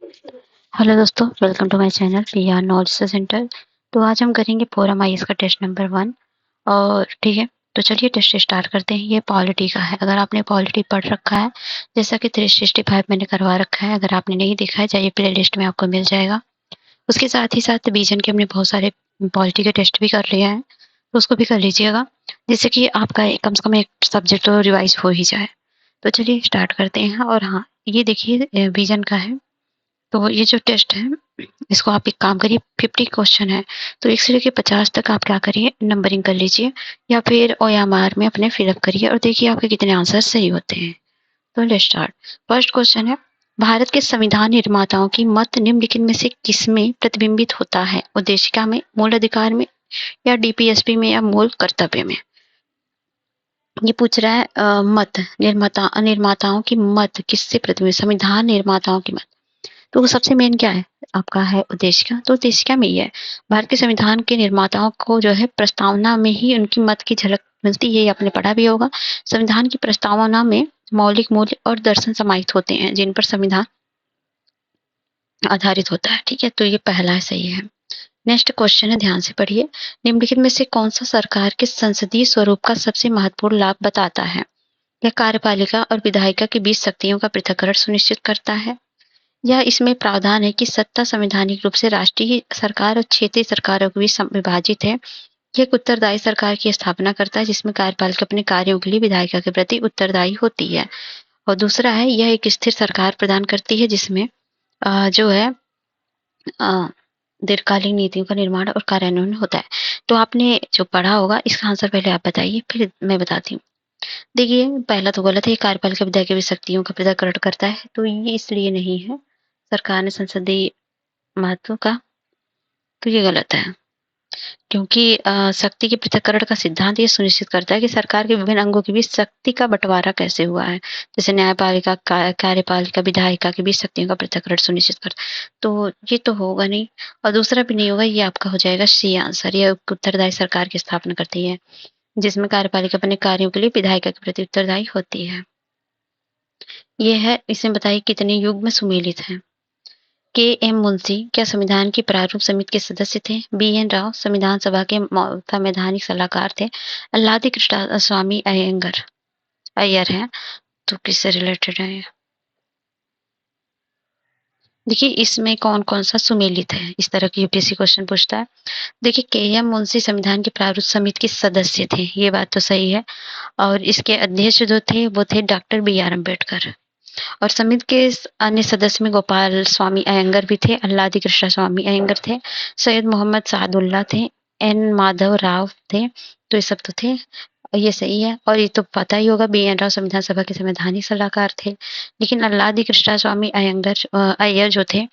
Hello दोस्तों, welcome to my channel PR Knowledge Centre. तो आज हम करेंगे फोरम आईएएस का टेस्ट नंबर 1 और ठीक है। तो चलिए टेस्ट स्टार्ट करते हैं। ये पॉलिटी का है। अगर आपने पॉलिटी पढ़ रखा है जैसा कि 365 मैंने करवा रखा है, अगर आपने नहीं देखा है जाइए प्लेलिस्ट में आपको मिल जाएगा। उसके साथ ही साथ विजन के हमने बहुत सारे पॉलिटी के टेस्ट भी कर लिए हैं, तो उसको भी कर लीजिएगा, जिससे कि आपका कम से कम एक सब्जेक्ट तो रिवाइज हो ही जाए। तो चलिए स्टार्ट करते हैं। और हाँ, ये देखिए विजन का है। तो ये जो टेस्ट है इसको आप एक काम करिए, 50 क्वेश्चन है, तो 1 से लेके 50 तक आप क्या करिए नंबरिंग कर लीजिए या फिर ओएमआर में अपने फिलअप करिए और देखिए आपके कितने आंसर सही होते हैं। तो लेट्स स्टार्ट। फर्स्ट क्वेश्चन है, भारत के संविधान निर्माताओं की मत निम्नलिखित में से किसमें प्रतिबिंबित होता है? उद्देशिका में, मूल अधिकार में या डीपीएसपी में या मूल कर्तव्य में? ये पूछ रहा है मत निर्माताओं की मत किससे प्रतिबिंबित, संविधान निर्माताओं की मत। तो वो सबसे मेन क्या है आपका है उद्देशिका। तो उद्देशिका में ये है, भारत के संविधान के निर्माताओं को जो है प्रस्तावना में ही उनकी मत की झलक मिलती है। ये आपने पढ़ा भी होगा। संविधान की प्रस्तावना में मौलिक मूल्य और दर्शन समाहित होते हैं जिन पर संविधान आधारित होता है। ठीक है, तो ये पहला है, सही है। नेक्स्ट क्वेश्चन है, ध्यान से पढ़िए। निम्नलिखित में से कौन सा सरकार के संसदीय स्वरूप का सबसे महत्वपूर्ण लाभ बताता है? यह कार्यपालिका और विधायिका के बीच शक्तियों का पृथक्करण सुनिश्चित करता है, या इसमें प्रावधान है कि सत्ता संवैधानिक रूप से राष्ट्रीय सरकार और क्षेत्रीय सरकारों के बीच विभाजित है। यह एक उत्तरदायी सरकार की स्थापना करता है जिसमें कार्यपालिका अपने कार्यों के लिए विधायिका के प्रति उत्तरदायी होती है। और दूसरा है, यह एक स्थिर सरकार प्रदान करती है जिसमें जो है दीर्घकालीन नीतियों का निर्माण और कार्यान्वयन होता है। तो आपने जो पढ़ा होगा इसका आंसर पहले आप बताइए, फिर मैं बताती हूँ। देखिए पहला तो गलत है, कार्यपालिका विधायिका की शक्तियों का पृथक्करण करता है, तो ये इसलिए नहीं है सरकार ने संसदीय महत्व का, तो ये गलत है। क्योंकि शक्ति के पृथक्करण का सिद्धांत ये सुनिश्चित करता है कि सरकार के विभिन्न अंगों के बीच शक्ति का बंटवारा कैसे हुआ है, जैसे न्यायपालिका, कार्यपालिका, विधायिका के बीच शक्तियों का पृथक्करण सुनिश्चित करता है। तो ये तो होगा नहीं, और दूसरा भी नहीं होगा। ये आपका हो जाएगा सी आंसर। ये उत्तरदायी सरकार की स्थापना करती है जिसमें कार्यपालिका अपने कार्यों के लिए विधायिका के प्रति उत्तरदायी होती है। ये है, इसमें बताइए कितने युग में सुमेलित है? के एम मुंशी क्या संविधान की प्रारूप समिति के सदस्य थे? बी एन राव संविधान सभा के संवैधानिक सलाहकार थे? अल्लादी कृष्ण स्वामी अय्यर हैं, तो किससे रिलेटेड है? देखिए इसमें कौन कौन सा सुमेलित है, इस तरह की यूपीएससी क्वेश्चन पूछता है। देखिए के एम मुंशी संविधान की प्रारूप समिति के सदस्य थे, ये बात तो सही है। और इसके अध्यक्ष जो थे वो थे डॉक्टर बी आर अम्बेडकर। और समिति के अन्य सदस्य में गोपाल स्वामी अयंगर भी थे, अल्लादी कृष्ण स्वामी अयंगर थे, सैयद मोहम्मद सादुल्ला थे, एन माधव राव थे। तो ये सब तो थे, ये सही है। और ये तो पता ही होगा, बी एन राव संविधान सभा के संवैधानिक सलाहकार थे। लेकिन अल्लादी कृष्ण स्वामी अय्यर जो थे,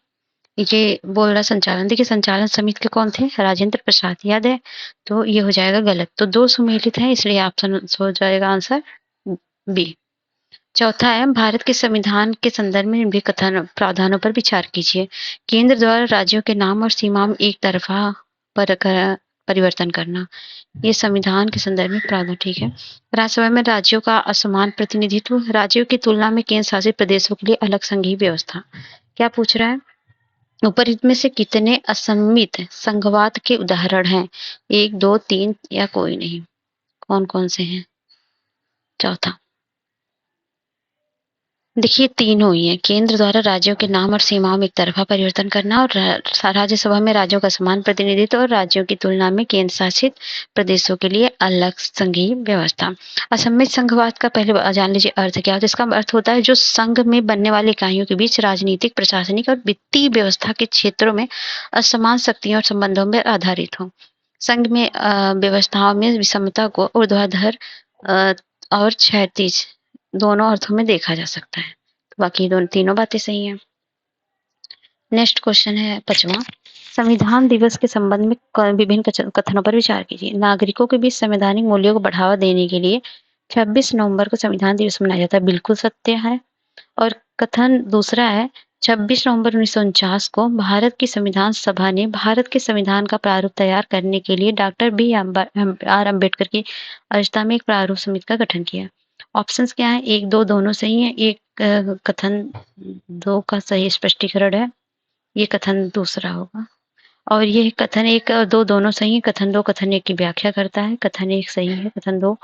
ये बोल रहा संचालन, देखिए संचालन समिति के कौन थे? राजेंद्र प्रसाद, याद है? तो ये हो जाएगा गलत। तो दो सुमेलित हैं, इसलिए ऑप्शन हो जाएगा आंसर बी। चौथा है, भारत के संविधान के संदर्भ में निम्नलिखित कथन प्रावधानों पर विचार कीजिए। केंद्र द्वारा राज्यों के नाम और सीमाओं में एक तरफा परिवर्तन करना, ये संविधान के संदर्भ में प्रावधान। ठीक है। राज्यसभा में राज्यों का असमान प्रतिनिधित्व, राज्यों की तुलना में केंद्र शासित प्रदेशों के लिए अलग संघीय व्यवस्था। क्या पूछ रहा है? उपरित में से कितने असममित संघवाद के उदाहरण हैं? 1, 2, 3 या कोई नहीं? कौन कौन से हैं? चौथा देखिए तीनों ही है, केंद्र द्वारा राज्यों के नाम और सीमाओं में एक तरफा परिवर्तन करना, और राज्यसभा में राज्यों का समान प्रतिनिधित्व, और राज्यों की तुलना में केंद्र शासित प्रदेशों के लिए अलग संघीय व्यवस्था। असममित संघवाद का पहले जान लीजिए अर्थ क्या होता है। इसका अर्थ होता है जो संघ में बनने वाली इकाइयों के बीच राजनीतिक, प्रशासनिक और वित्तीय व्यवस्था के क्षेत्रों में असमान शक्तियों और संबंधों में आधारित हो। संघ में व्यवस्थाओं में विषमता को ऊर्ध्वाधर और क्षैतिज दोनों अर्थों में देखा जा सकता है। तो बाकी तीनों बातें सही हैं। नेक्स्ट क्वेश्चन है 5वां, संविधान दिवस के संबंध में विभिन्न कथनों पर विचार कीजिए। नागरिकों के बीच संवैधानिक मूल्यों को बढ़ावा देने के लिए 26 नवंबर को संविधान दिवस मनाया जाता है, बिल्कुल सत्य है। और कथन दूसरा है, 26 नवंबर 1949 को भारत की संविधान सभा ने भारत के संविधान का प्रारूप तैयार करने के लिए डॉक्टर बी आर अम्बेडकर की अध्यक्षता में एक प्रारूप समिति का गठन किया। ऑप्शंस क्या है? 1, 2 दोनों सही है। एक कथन 2 का सही स्पष्टीकरण है। ये कथन दूसरा होगा। और ये कथन 1 और 2 दोनों सही है। कथन 2 कथन 1 की व्याख्या करता है। कथन 1 सही है, कथन 2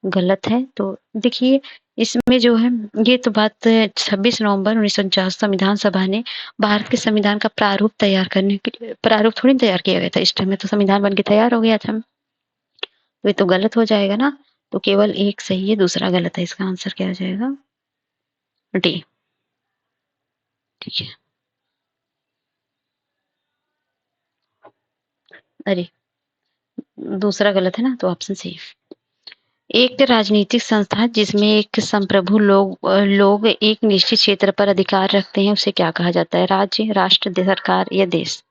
गलत है। तो देखिए इसमें जो है ये तो बात 26 नवंबर 1949 संविधान सभा ने भारत के संविधान का प्रारूप तैयार करने के लिए, प्रारूप थोड़ी तैयार किया गया था, इस टाइम में तो संविधान बन के तैयार हो गया था। तो ये तो गलत हो जाएगा ना। तो केवल 1 सही है, दूसरा गलत है। इसका आंसर क्या हो जाएगा? डी। ठीक है। अरे दूसरा गलत है ना, तो ऑप्शन सी। एक राजनीतिक संस्था जिसमें एक संप्रभु लोग एक निश्चित क्षेत्र पर अधिकार रखते हैं, उसे क्या कहा जाता है? राज्य, राष्ट्र, सरकार या देश?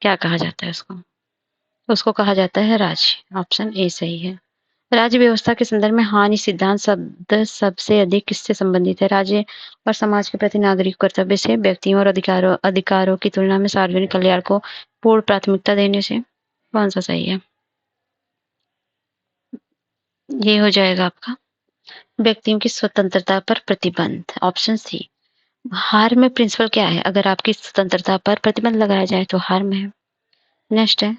क्या कहा जाता है उसको? उसको कहा जाता है राज्य। ऑप्शन ए सही है। राज्य व्यवस्था के संदर्भ में हानि सिद्धांत शब्द सबसे अधिक किससे संबंधित है? राज्य और समाज के प्रति नागरिक कर्तव्य से, व्यक्तियों और अधिकारों की तुलना में सार्वजनिक कल्याण को पूर्ण प्राथमिकता देने से? कौन सा सही है? ये हो जाएगा आपका व्यक्तियों की स्वतंत्रता पर प्रतिबंध। Option C. हार्म प्रिंसिपल क्या है? अगर आपकी स्वतंत्रता पर प्रतिबंध लगाया जाए तो हार्म है। नेक्स्ट है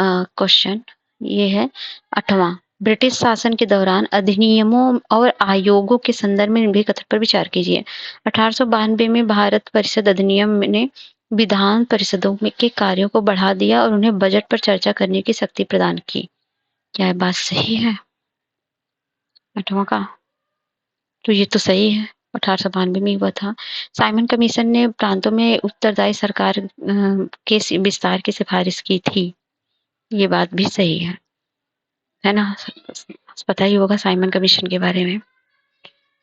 क्वेश्चन, ये है 8वां। ब्रिटिश शासन के दौरान अधिनियमों और आयोगों के संदर्भ में निम्नलिखित कथन पर विचार कीजिए। 1892 में भारत परिषद अधिनियम ने विधान परिषदों के कार्यों को बढ़ा दिया और उन्हें बजट पर चर्चा करने की शक्ति प्रदान की। क्या ये बात सही है? 8वां का तो ये तो सही है। 1892 में हुआ था। साइमन कमीशन ने प्रांतों में उत्तरदायी सरकार के विस्तार की सिफारिश की थी। ये बात भी सही है ना? पता ही होगा साइमन कमीशन के बारे में।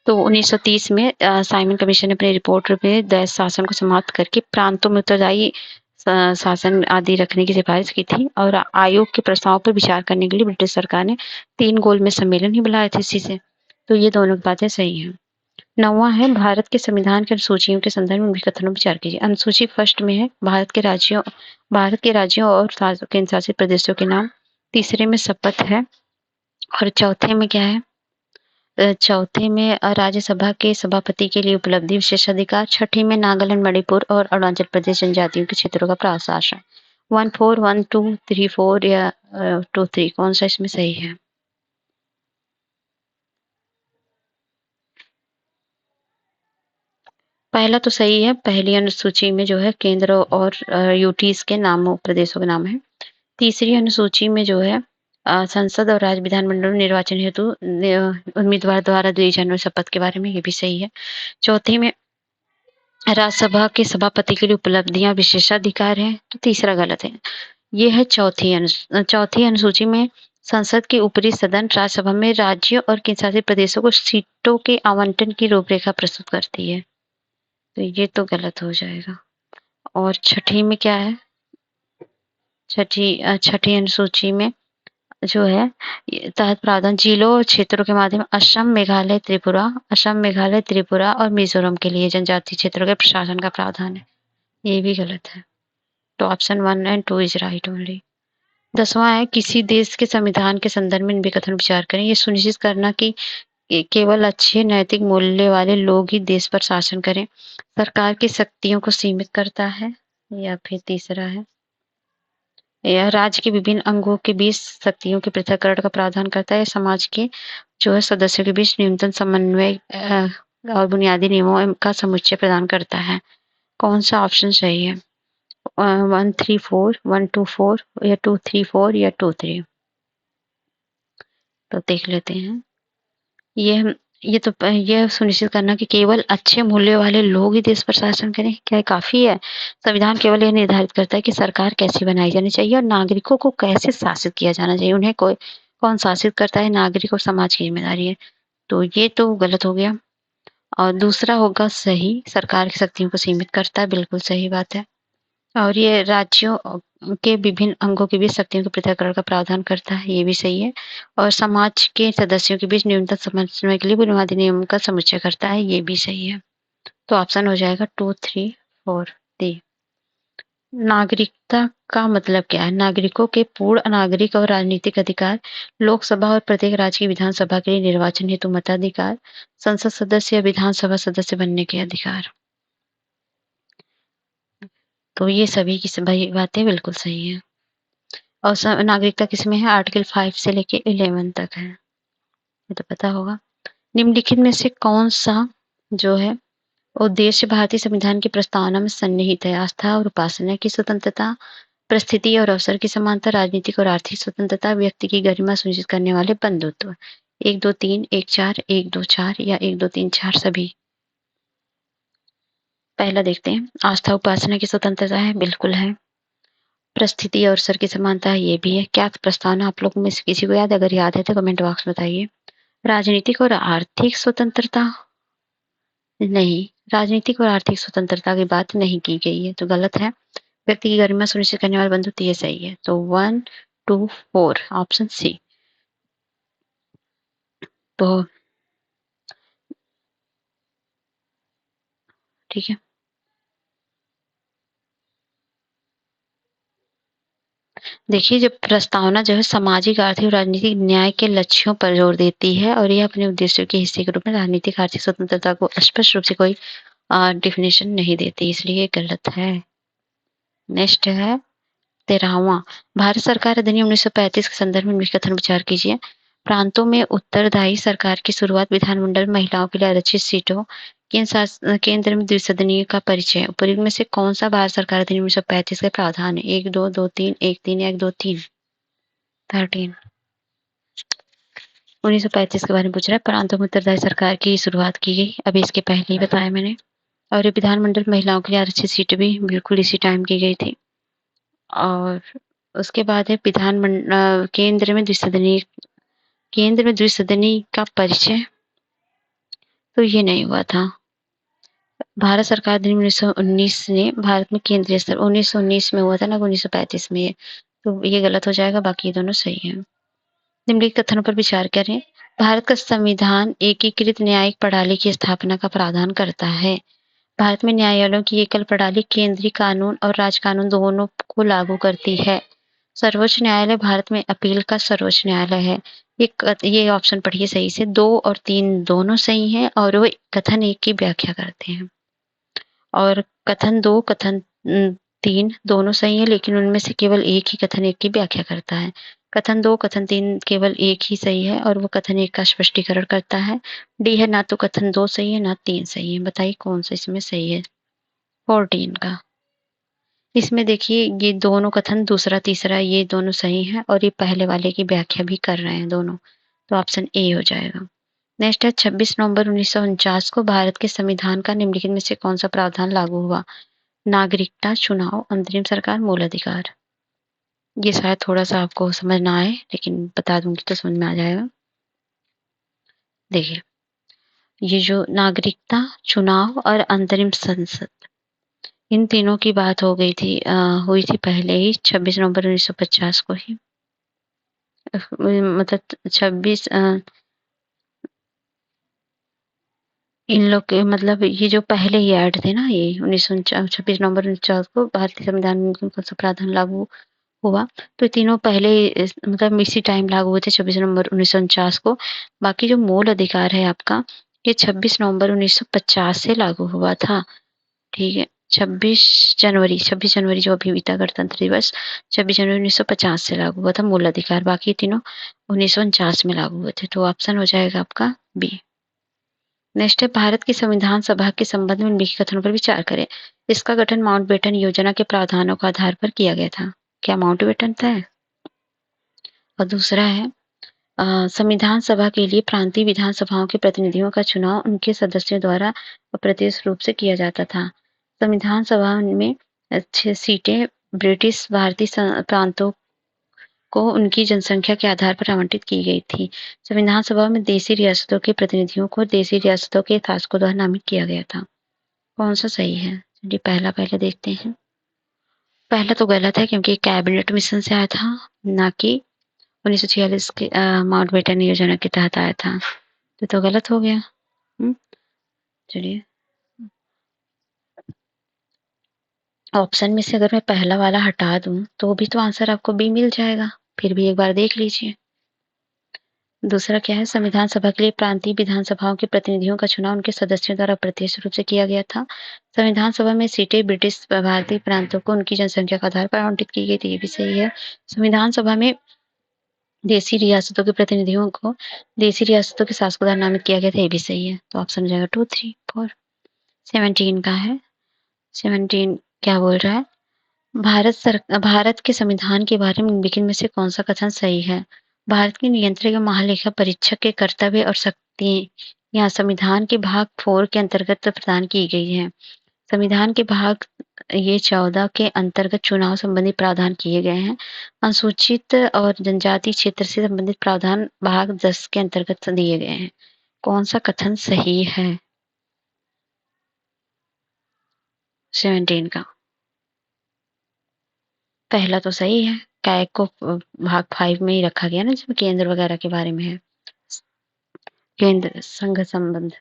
तो 1930 में साइमन कमीशन ने अपनी रिपोर्ट में दैश शासन को समाप्त करके प्रांतों में उत्तरदायी शासन आदि रखने की सिफारिश की थी और आयोग के प्रस्ताव पर विचार करने के लिए ब्रिटिश सरकार ने 3 गोलमेज सम्मेलन ही बुलाए थे इसी से। तो ये दोनों बातें सही हैं। 9वां है भारत के संविधान के अनुसूचियों के संदर्भ में कथनों पर विचार कीजिए। अनुसूची फर्स्ट में है भारत के राज्यों और केंद्र शासित प्रदेशों के नाम। तीसरे में शपथ है और चौथे में क्या है? चौथे में राज्यसभा के सभापति के लिए उपलब्धि विशेषाधिकार। छठी में नागालैंड, मणिपुर और अरुणाचल प्रदेश जनजातियों के क्षेत्रों का प्रशासन। 1 4 1 2 3 4 या 2 3 कौन सा इसमें सही है? पहला तो सही है। पहली अनुसूची में जो है केंद्र और यूटीज के नामों प्रदेशों के नाम है। तीसरी अनुसूची में जो है संसद और राज्य विधानमंडल निर्वाचन हेतु उम्मीदवार द्वारा दी जाने वाली शपथ के बारे में, ये भी सही है। चौथी में राज्यसभा के सभापति के लिए उपलब्धियां विशेषाधिकार है, तो तीसरा गलत है। ये है चौथी अनुसूची में संसद के ऊपरी सदन राज्यसभा में राज्यों और केंद्रशासित प्रदेशों को सीटों के आवंटन की रूपरेखा प्रस्तुत करती है, तो ये तो गलत हो जाएगा। और छठी में क्या है? छठी अनुसूची में जो है तहत प्रावधान जिलों और क्षेत्रों के माध्यम असम, मेघालय, त्रिपुरा और मिजोरम के लिए जनजातीय क्षेत्रों के प्रशासन का प्रावधान है। ये भी गलत है। तो option 1 and 2 is right only. 10वां है किसी देश के संविधान के संदर्भ में कथन विचार करें। ये सुनिश्चित करना कि केवल अच्छे नैतिक मूल्य वाले लोग ही देश पर शासन करें। सरकार की शक्तियों को सीमित करता है। या फिर तीसरा है यह राज्य के विभिन्न अंगों के बीच शक्तियों के पृथक्करण का प्रावधान करता है। समाज के जो है सदस्यों के बीच न्यूनतम समन्वय और बुनियादी नियमों का समुच्चय प्रदान करता है। कौन सा ऑप्शन सही है? 1 3 4 1 2 4 या 2 3 4 या 2 3? तो देख लेते हैं। ये तो यह सुनिश्चित करना कि केवल अच्छे मूल्य वाले लोग ही देश पर शासन करें, क्या ये काफी है? संविधान केवल यह निर्धारित करता है कि सरकार कैसी बनाई जानी चाहिए और नागरिकों को कैसे शासित किया जाना चाहिए। उन्हें कौन शासित करता है, नागरिक और समाज की जिम्मेदारी है। तो ये तो गलत हो गया। और दूसरा होगा सही, सरकार की शक्तियों को सीमित करता है, बिल्कुल सही बात है। और ये राज्यों के विभिन्न अंगों के बीच शक्तियों के पृथक्करण का प्रावधान करता है, ये भी सही है। और समाज के सदस्यों के बीच न्यूनतम समन्वय के लिए बुनियादी नियमों का समुच्चय करता है, ये भी सही है। तो ऑप्शन हो जाएगा 2 3 4 डी। नागरिकता का मतलब क्या है? नागरिकों के पूर्ण नागरिक और राजनीतिक अधिकार, लोकसभा और प्रत्येक राज्य की विधानसभा के लिए निर्वाचन हेतु मताधिकार, संसद सदस्य या विधानसभा सदस्य बनने के अधिकार। तो ये सभी की सभी बातें बिल्कुल सही हैं। और नागरिकता किसमें है? आर्टिकल 5 से लेके 11 तक है, ये तो पता होगा। निम्नलिखित में से कौन सा जो है उद्देश्य भारतीय संविधान की प्रस्तावना में सन्निहित है? आस्था और उपासना की स्वतंत्रता, परिस्थिति और अवसर की समानता, राजनीतिक और आर्थिक स्वतंत्रता, व्यक्ति की गरिमा सुनिश्चित करने वाले बंधुत्व। 1 2 3 1 4 1 2 4 या 1 2 3 4 सभी। पहला देखते हैं, आस्था उपासना की स्वतंत्रता है, बिल्कुल है। परिस्थिति और अवसर की समानता है, ये भी है। क्या प्रस्तावना आप लोगों में से किसी को याद है? अगर याद है तो कमेंट बॉक्स में बताइए। राजनीतिक और आर्थिक स्वतंत्रता नहीं, राजनीतिक और आर्थिक स्वतंत्रता की बात नहीं की गई है, तो गलत है। व्यक्ति की गरिमा सुनिश्चित करने वाला बंधुत्व, ये सही है। तो 1 2 4 ऑप्शन सी। तो ठीक है, देखिए जब प्रस्तावना जो है सामाजिक, आर्थिक और राजनीतिक न्याय के लक्ष्यों पर जोर देती है और यह अपने उद्देश्यों के हिस्से के रूप में राजनीतिक आर्थिक स्वतंत्रता को स्पष्ट रूप से कोई डिफिनेशन नहीं देती, इसलिए गलत है। नेक्स्ट है 13वां, भारत सरकार अधिनियम 1935 के संदर्भ में निम्नलिखित कथन विचार कीजिए। प्रांतों में उत्तरदायी सरकार की शुरुआत, विधानमंडल महिलाओं के लिए आरक्षित सीटों, केंद्र में द्विसदनीय का परिचय। उपयुक्त में से कौन सा भारत सरकार अधिनियम 1935 का प्रावधान है? 1 2 2 3 1 3 या 1 2 3? 13 1935 के बारे में पूछ रहा है। प्रांतों में उत्तरदायी सरकार की शुरुआत की गई, अभी इसके पहले ही बताया मैंने। और ये विधानमंडल महिलाओं के लिए आरक्षित सीट भी बिल्कुल इसी टाइम की गई थी। और उसके बाद है केंद्र में द्विसदनीय का परिचय, तो ये नहीं हुआ था। भारत सरकार अधिनियम 1919 ने भारत में केंद्रीय स्तर 1919 में हुआ था ना, 1935 में, तो ये गलत हो जाएगा, बाकी ये दोनों सही है। निम्नलिखित कथनों पर विचार करें। भारत का संविधान एकीकृत न्यायिक प्रणाली की स्थापना का प्रावधान करता है। भारत में न्यायालयों की एकल प्रणाली केंद्रीय कानून और राज्य कानून दोनों को लागू करती है। सर्वोच्च न्यायालय भारत में अपील का सर्वोच्च न्यायालय है। ये ऑप्शन पढ़िए सही से। 2 और 3 दोनों सही हैं और वो कथन 1 की व्याख्या करते हैं। और कथन 2, कथन 3 दोनों सही है, लेकिन उनमें से केवल एक ही कथन 1 की व्याख्या करता है। कथन 2, कथन 3 केवल एक ही सही है और वो कथन 1 का स्पष्टीकरण करता है। डी है, ना तो कथन 2 सही है ना 3 सही है। बताइए कौन सा इसमें सही है? 14 का। इसमें देखिए ये दोनों कथन दूसरा तीसरा ये दोनों सही हैं और ये पहले वाले की व्याख्या भी कर रहे हैं दोनों, तो ऑप्शन ए हो जाएगा। नेक्स्ट है 26 नवंबर 1949 को भारत के संविधान का निम्नलिखित में से कौन सा प्रावधान लागू हुआ? नागरिकता, चुनाव, अंतरिम सरकार, मूल अधिकार। ये शायद थोड़ा सा आपको समझ ना आए, लेकिन बता दूंगी तो समझ में आ जाएगा। देखिए ये जो नागरिकता, चुनाव और अंतरिम संसद, इन तीनों की बात हो गई थी, हुई थी पहले ही 26 नवंबर 1950 को ही। मतलब 26 इन लोग के मतलब ये जो पहले ही ऐड थे ना, ये 26 नवंबर 1949 को भारतीय संविधान में कौन सा प्रावधान लागू हुआ, तो तीनों पहले मतलब इसी टाइम लागू हुए थे 26 नवंबर 1949 को। बाकी जो मूल अधिकार है आपका, ये 26 नवंबर 1950 से लागू हुआ था। ठीक है, 26 जनवरी जो अभी बीता गणतंत्र दिवस 26 जनवरी 1950 से लागू हुआ था मूल अधिकार। बाकी तीनों 1949 में लागू हुए थे, तो ऑप्शन हो जाएगा आपका बी। नेक्स्ट है भारत की संविधान सभा के संबंध में निम्नलिखित कथनों पर विचार करें। इसका गठन माउंटबेटन योजना के प्रावधानों के आधार पर किया गया था। क्या माउंटबेटन था? और दूसरा है संविधान सभा के लिए प्रांतीय विधानसभाओं के प्रतिनिधियों का चुनाव उनके सदस्यों द्वारा अप्रत्यक्ष रूप से किया जाता था। संविधान सभा में 6 सीटें ब्रिटिश भारतीय प्रांतों को उनकी जनसंख्या के आधार पर आवंटित की गई थी। संविधान सभा में देशी रियासतों के प्रतिनिधियों को देशी रियासतों के शासकों द्वारा नामित किया गया था। कौन सा सही है? चलिए पहले देखते हैं। पहला तो गलत है क्योंकि कैबिनेट मिशन से आया था, ना कि 1946 के माउंटबेटन योजना के तहत आया था, तो गलत हो गया। चलिए ऑप्शन में से अगर मैं पहला वाला हटा दूं तो भी तो आंसर आपको बी मिल जाएगा, फिर भी एक बार देख लीजिए। दूसरा क्या है, संविधान सभा के लिए प्रांतीय विधानसभाओं के प्रतिनिधियों का चुनाव उनके सदस्यों द्वारा अप्रत्यक्ष रूप से किया गया था। संविधान सभा में सीटें ब्रिटिश भारतीय प्रांतों को उनकी जनसंख्या के आधार पर आवंटित की गई थी, ये भी सही है। संविधान सभा में देशी रियासतों के प्रतिनिधियों को देशी रियासतों के शासकों द्वारा नामित किया गया था, ये भी सही है। तो ऑप्शन हो जाएगा 2, 3, 4। 17 का है। 17 क्या बोल रहा है, भारत के संविधान के बारे में निम्नलिखित में से कौन सा कथन सही है? भारत के नियंत्रक या महालेखा परीक्षक के कर्तव्य और शक्ति यहाँ संविधान के भाग 4 के अंतर्गत प्रदान की गई है। संविधान के भाग ये 14 के अंतर्गत चुनाव संबंधी प्रावधान किए गए हैं। अनुसूचित और जनजाति क्षेत्र से संबंधित प्रावधान भाग 10 के अंतर्गत दिए गए हैं। कौन सा कथन सही है? 17 का पहला तो सही है, काय को भाग 5 में ही रखा गया ना, जिसमें केंद्र वगैरह के बारे में है, केंद्र संघ संबंध,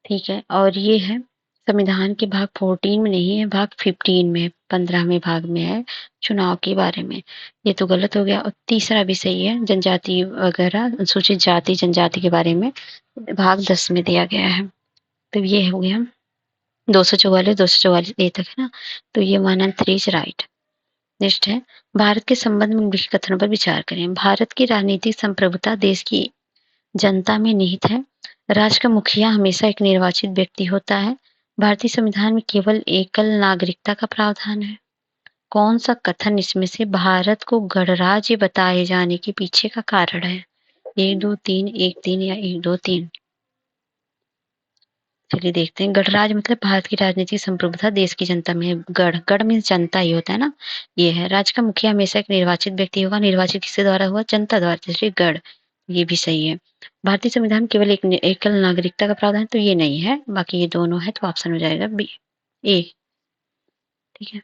ठीक है। और ये है संविधान के भाग 14 में नहीं है, भाग 15 में, 15वें भाग में है, चुनाव के बारे में। ये तो गलत हो गया। और तीसरा भी सही है, जनजाति वगैरह अनुसूचित जाति जनजाति के बारे में भाग 10 में दिया गया है। तो ये हो गया 244 ए तक है ना। तो ये 1 and 3 इज राइट। नेक्स्ट है, भारत के संबंध में निम्नलिखित कथनों पर विचार करें। भारत की राजनीतिक संप्रभुता देश की जनता में निहित है। राष्ट्र का मुखिया हमेशा एक निर्वाचित व्यक्ति होता है। भारतीय संविधान में केवल एकल नागरिकता का प्रावधान है। कौन सा कथन इसमें से भारत को गणराज्य बताए जाने के पीछे का कारण है? 1, 2, 3, 1, 3 या 1, 2, 3? चलिए देखते हैं। गणराज्य मतलब भारत की राजनीतिक संप्रभुता देश की जनता में है। गण मीन्स जनता ही होता है ना। ये है, राज्य का मुखिया हमेशा एक निर्वाचित व्यक्ति होगा। निर्वाचित किसके द्वारा हुआ? जनता द्वारा, इसलिए गण। ये भी सही है। भारतीय संविधान केवल एक एकल नागरिकता का प्रावधान, तो ये नहीं है। बाकी ये दोनों है, तो ऑप्शन हो जाएगा बी, ए। ठीक है।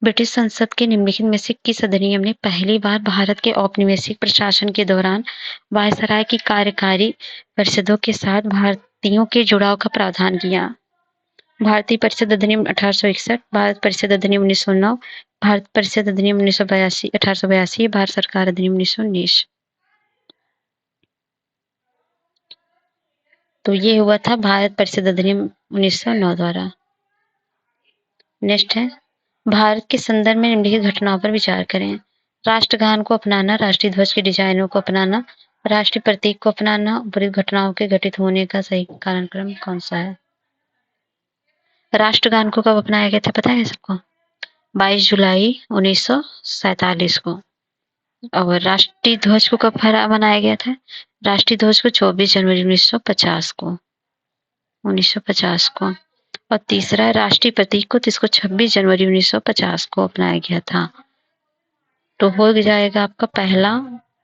ब्रिटिश संसद के निम्नलिखित में से किस अधिनियम ने पहली बार भारत के औपनिवेशिक प्रशासन के दौरान वायसराय की कार्यकारी परिषदों के साथ भारतीयों के जुड़ाव का प्रावधान किया? भारतीय परिषद अधिनियम 1861, भारत परिषद अधिनियम 1909, भारत परिषद अधिनियम 1982, 1882, भारत सरकार अधिनियम 1919। तो ये हुआ था भारत परिषद अधिनियम 1909 द्वारा। नेक्स्ट है, भारत के संदर्भ में निम्नलिखित घटनाओं पर विचार करें। राष्ट्रगान को अपनाना, राष्ट्रीय ध्वज के डिजाइनों को अपनाना, राष्ट्रीय प्रतीक को अपनाना, उपरोक्त घटनाओं के घटित होने का सही कालक्रम कौन सा है? राष्ट्रगान को कब अपनाया गया था पता है सबको? 22 जुलाई 1947 को। और राष्ट्रीय ध्वज को कब मनाया गया था? राष्ट्रीय ध्वज को 24 जनवरी 1950 को। 1950 को। और तीसरा राष्ट्रीय प्रतीक को, जिसको 26 जनवरी 1950 को अपनाया गया था। तो हो जाएगा आपका पहला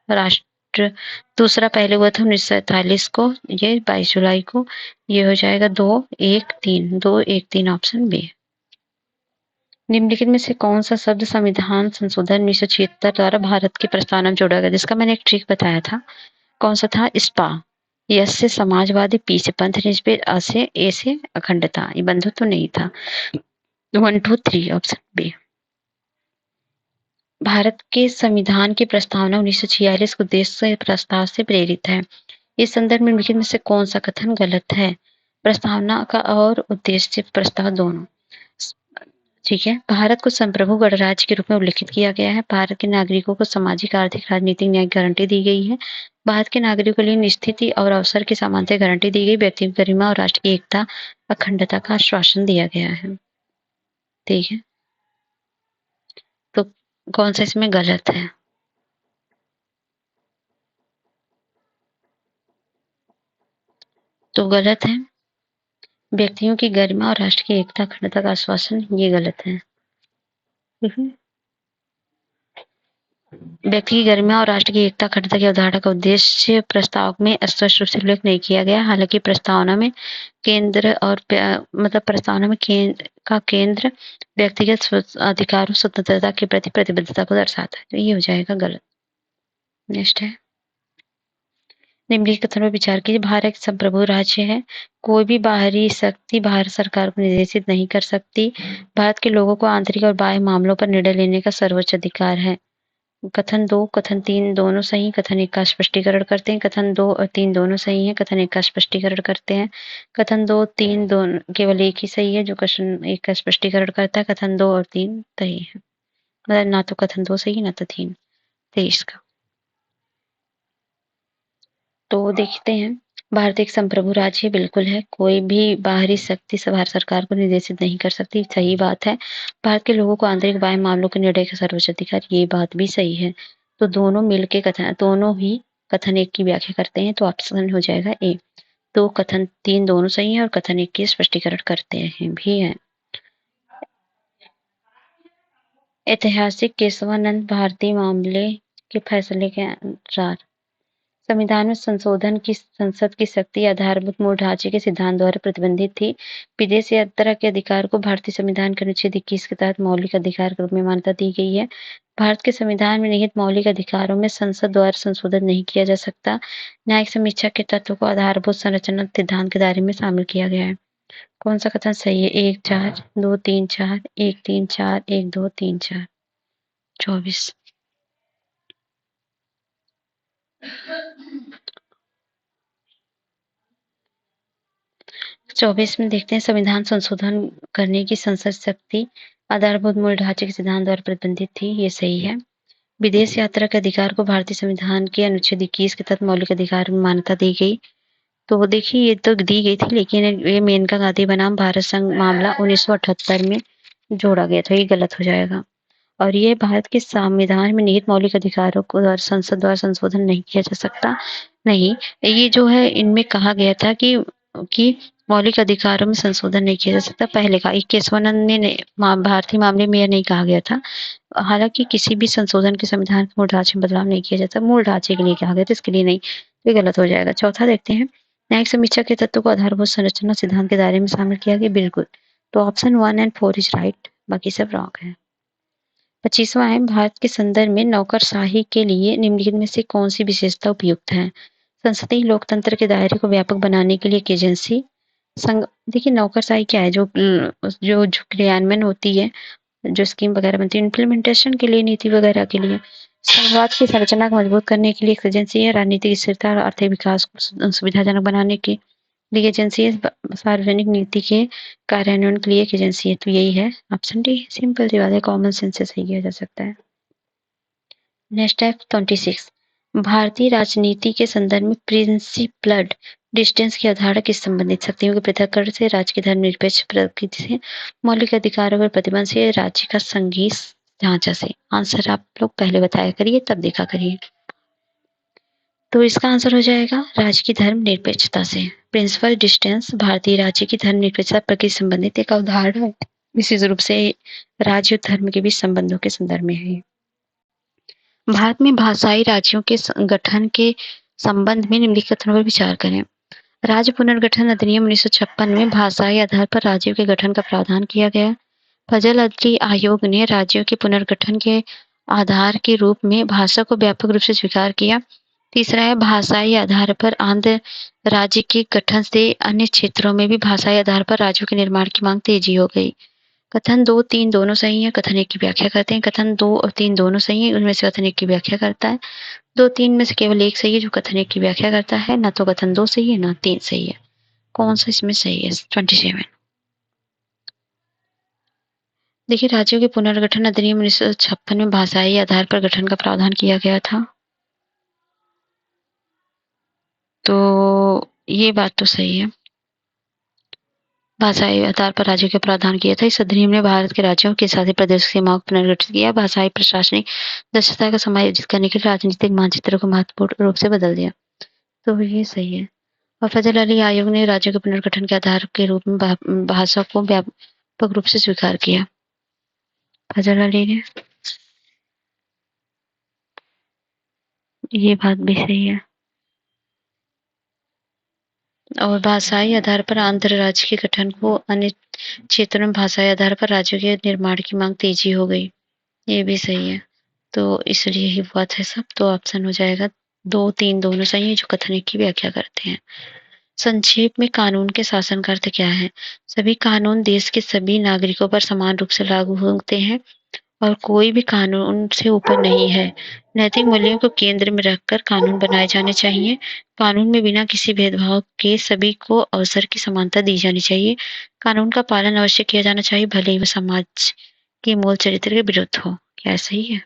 राष्ट्र, दूसरा पहले हुआ था 1947 को, ये 22 जुलाई को। ये हो जाएगा 2, 1, 3, 2, 1, 3 ऑप्शन बी। निम्नलिखित में से कौन सा शब्द संविधान संशोधन 1976 द्वारा भारत के प्रस्तावना में जोड़ा गया? जिसका मैंने एक ट्रिक बताया था। कौन सा था? स्पा। यस से समाजवादी, पी से पंथ निरपेक्ष, अ से ए से अखंडता। ये बंधुत्व तो नहीं था। 1, 2, 3 ऑप्शन बी। भारत के संविधान की प्रस्तावना 1946 के उद्देश्य प्रस्ताव से प्रेरित है। इस संदर्भ में निम्नलिखित में से कौन सा कथन गलत है? प्रस्तावना का और उद्देश्य प्रस्ताव दोनों। ठीक है। भारत को संप्रभु गणराज्य के रूप में उल्लेखित किया गया है। भारत के नागरिकों को सामाजिक, आर्थिक, राजनीतिक न्याय गारंटी दी गई है। भारत के नागरिकों के लिए स्थिति और अवसर की समानता गारंटी दी गई। व्यक्तिगत गरिमा और राष्ट्र की एकता, अखंडता का आश्वासन दिया गया है। ठीक है। तो कौन सा इसमें गलत है? तो गलत है। व्यक्तियों की गरिमा और राष्ट्र की एकता, अखंडता का आश्वासन, ये गलत है। व्यक्ति की गरिमा और राष्ट्र की एकता, अखंडता की अवधारणा का उद्देश्य प्रस्ताव में स्पष्ट रूप से उल्लेख नहीं किया गया। हालांकि प्रस्तावना में केंद्र और प्रस्तावना में केंद्र व्यक्तिगत अधिकारों स्वतंत्रता के प्रति प्रतिबद्धता को दर्शाता है। तो ये हो जाएगा गलत। नेक्स्ट है, निम्नलिखित कथन पर विचार कीजिए। भारत एक संप्रभु राज्य है। कोई भी बाहरी शक्ति भारत सरकार को निर्देशित नहीं कर सकती। भारत के लोगों को आंतरिक और बाह्य मामलों पर निर्णय लेने का सर्वोच्च अधिकार है। कथन 2, कथन 3 दोनों सही, कथन 1 का स्पष्टीकरण करते हैं। कथन 2 और 3 दोनों सही हैं, कथन 1 का स्पष्टीकरण करते हैं। कथन 2, 3 दोनों केवल एक ही सही है जो कथन 1 का स्पष्टीकरण करता है। कथन 2 और 3 सही है। मतलब ना तो कथन 2 सही ना तो 3 23 का। तो देखते हैं, भारत एक संप्रभु राज्य है, बिल्कुल है। कोई भी बाहरी शक्ति भारत सरकार को निर्देशित नहीं कर सकती, सही बात है। भारत के लोगों को आंतरिक बाह्य मामलों के निर्णय का सर्वोच्च अधिकार, ये बात भी सही है। तो दोनों मिलके कथन, दोनों ही कथन 1 की व्याख्या करते हैं, तो ऑप्शन हो जाएगा ए। तो कथन 3 दोनों सही है और कथन 1 की स्पष्टीकरण करते हैं भी है। ऐतिहासिक केशवानंद भारतीय मामले के फैसले के अनुसार संविधान में संशोधन की संसद की शक्ति आधारभूत मूल ढांचे के सिद्धांत द्वारा प्रतिबंधित थी। विदेश यात्रा के अधिकार को भारतीय संविधान के अनुच्छेद 21 के तहत मौलिक अधिकार के रूप में मान्यता दी गई है। भारत के संविधान में निहित मौलिक अधिकारों में संसद द्वारा संशोधन नहीं किया जा सकता। न्यायिक समीक्षा के तत्व को आधारभूत संरचना सिद्धांत के दायरे में शामिल किया गया है। कौन सा कथन सही है? 1 4 2 3 4 1 3 4 1 2 3 4 24। 24 में देखते हैं, संविधान संशोधन करने की संसद शक्ति आधारभूत मूल ढांचे के सिद्धांत द्वारा प्रतिबंधित थी, ये सही है। विदेश यात्रा के अधिकार को भारतीय संविधान के अनुच्छेद 21 के तहत मौलिक अधिकार में मान्यता दी गई। तो देखिए, ये तो दी गई थी, लेकिन ये मेनका गांधी बनाम भारत संघ मामला 1978 में जोड़ा गया था, ये गलत हो जाएगा। और ये भारत के संविधान में निहित मौलिक अधिकारों को संसद द्वारा संशोधन नहीं किया जा सकता। नहीं, ये जो है इनमें कहा गया था कि मौलिक अधिकारों में संशोधन नहीं किया जा सकता, पहले का केशवानंद ने भारतीय मामले में यह नहीं कहा गया था। हालांकि किसी भी संशोधन के संविधान के मूल ढांचे में बदलाव नहीं किया जाता, मूल ढांचे के लिए कहा गया था, इसके लिए नहीं, तो ये गलत हो जाएगा। चौथा देखते हैं, न्यायिक समीक्षा के तत्व को आधारभूत संरचना सिद्धांत के दायरे में शामिल किया गया, बिल्कुल। तो ऑप्शन 1 एंड 4 इज राइट, बाकी सब रॉन्ग है। 25वां है, भारत के संदर्भ में नौकरशाही के लिए निम्नलिखित में से कौन सी विशेषता उपयुक्त है? संसदीय लोकतंत्र के दायरे को व्यापक बनाने के लिए एक एजेंसी। देखिए, नौकरशाही क्या है? जो क्रियान्वयन होती है, जो स्कीम वगैरह बनती है, इम्प्लीमेंटेशन के लिए, नीति वगैरह के लिए। संघवाद की संरचना को मजबूत करने के लिए एक एजेंसी है। राजनीतिक स्थिरता और आर्थिक विकास को सुविधाजनक बनाने के लिए एजेंसी है। सार्वजनिक नीति के कार्यान्वयन के लिए एक एजेंसी है। तो यही है ऑप्शन डी, सिंपल सी बात है, कॉमन सेंस से सही किया जा सकता है। नेक्स्ट है 26, भारतीय राजनीति के संदर्भ में प्रिंसिपल्ड डिस्टेंस की अवधारणा किस संबंधित? शक्तियों के पृथक्करण से, राज्य की धर्मनिरपेक्ष प्रकृति से, मौलिक अधिकारों पर प्रतिबंध से, राज्य का संघीय ढांचा से। आंसर आप लोग पहले बताया करिए, तब देखा करिए। तो इसका आंसर हो जाएगा राज्य की धर्मनिरपेक्षता से। प्रिंसिपल डिस्टेंस भारतीय राज्य की धर्मनिरपेक्षता प्रकृति संबंधित एक अवधारणा है, विशेष रूप से राज्य और धर्म के बीच संबंधों के संदर्भ में है। भारत में भाषाई राज्यों के गठन के संबंध में निम्नलिखित कथनों पर विचार करें। राज्य पुनर्गठन अधिनियम 1956 में भाषाई आधार पर राज्यों के गठन का प्रावधान किया गया। फजल अली आयोग ने राज्यों के पुनर्गठन के आधार के रूप में भाषा को व्यापक रूप से स्वीकार किया। तीसरा है, भाषाई आधार पर आंध्र राज्य के गठन से अन्य क्षेत्रों में भी भाषाई आधार पर राज्यों के निर्माण की मांग तेजी हो गई। कथन 2 3 दोनों सही है, कथन 1 की व्याख्या करते हैं। कथन 2 और 3 दोनों सही है, उनमें से कथन 1 की व्याख्या करता है। 2 3 में से केवल एक सही है जो कथन 1 की व्याख्या करता है। ना तो कथन 2 सही है ना 3 सही है। कौन सा इसमें सही है? 27। देखिए, राज्यों के पुनर्गठन अधिनियम 1956 में भाषाई आधार पर गठन का प्रावधान किया गया था, तो ये बात तो सही है। भाषाई आधार पर राज्यों के प्रावधान किया था। इस अधिनियम ने भारत के राज्यों के साथ ही प्रदेश की सीमाओं को पुनर्गठित किया। भाषाई प्रशासनिक दक्षता को समायोजित करने के लिए राजनीतिक मानचित्र को महत्वपूर्ण रूप से बदल दिया, तो ये सही है। और फजल अली आयोग ने राज्यों के पुनर्गठन के आधार के रूप में भाषा को व्यापक रूप से स्वीकार किया। फजल अली ने, ये बात भी सही है। और भाषाई आधार पर आंध्र राज्य के गठन को अन्य क्षेत्रों में भाषाई आधार पर राज्यों के निर्माण की मांग तेजी हो गई, ये भी सही है। तो इसलिए ही बात है सब। तो ऑप्शन हो जाएगा 2 3 दोनों सही है जो कथन 1 की व्याख्या करते हैं। संक्षेप में कानून के शासन का अर्थ क्या है? सभी कानून देश के सभी नागरिकों पर समान रूप से लागू होते हैं और कोई भी कानून उनसे ऊपर नहीं है। नैतिक मूल्यों को केंद्र में रखकर कानून बनाए जाने चाहिए। कानून में बिना किसी भेदभाव के सभी को अवसर की समानता दी जानी चाहिए। कानून का पालन अवश्य किया जाना चाहिए, भले ही वो समाज के मूल चरित्र के विरुद्ध हो। क्या ऐसा ही है?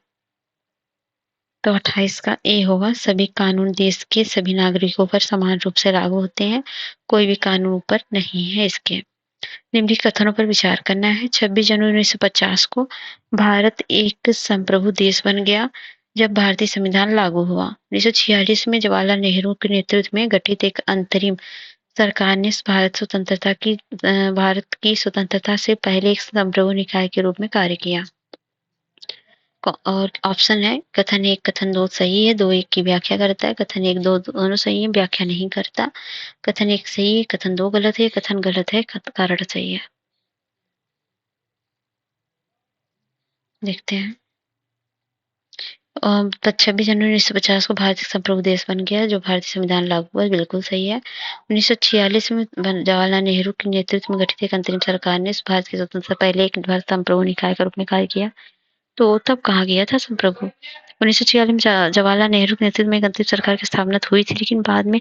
तो 28 का ए होगा, सभी कानून देश के सभी नागरिकों पर समान रूप से लागू होते हैं। कोई भी कानून ऊपर नहीं है इसके। निम्नलिखित कथनों पर विचार करना है। 26 जनवरी 1950 को भारत एक संप्रभु देश बन गया जब भारतीय संविधान लागू हुआ। 1946 में जवाहरलाल नेहरू के नेतृत्व में गठित एक अंतरिम सरकार ने भारत की स्वतंत्रता से पहले एक संप्रभु निकाय के रूप में कार्य किया। और ऑप्शन है कथन 1 कथन 2 सही है, 2 1 की व्याख्या करता है, कथन 1 2 दोनों सही है, व्याख्या नहीं करता। कथन 1 सही है, कथन 2 गलत है, कथन गलत है, कारण सही है। देखते हैं। 26 जनवरी 1950 को भारत एक संप्रभु देश बन गया जो भारतीय संविधान लागू हुआ, बिल्कुल सही है। 1946 में जवाहरलाल नेहरू के नेतृत्व में गठित एक अंतरिम सरकार ने भारत की स्वतंत्रता पहले एक भारत संप्रभु निकाय का रूप में कार्य किया। तो तब कहा गया था संप्रभु? 1946 में जवाहरलाल नेहरू के नेतृत्व में एक अंतरिम सरकार की स्थापना हुई थी, लेकिन बाद में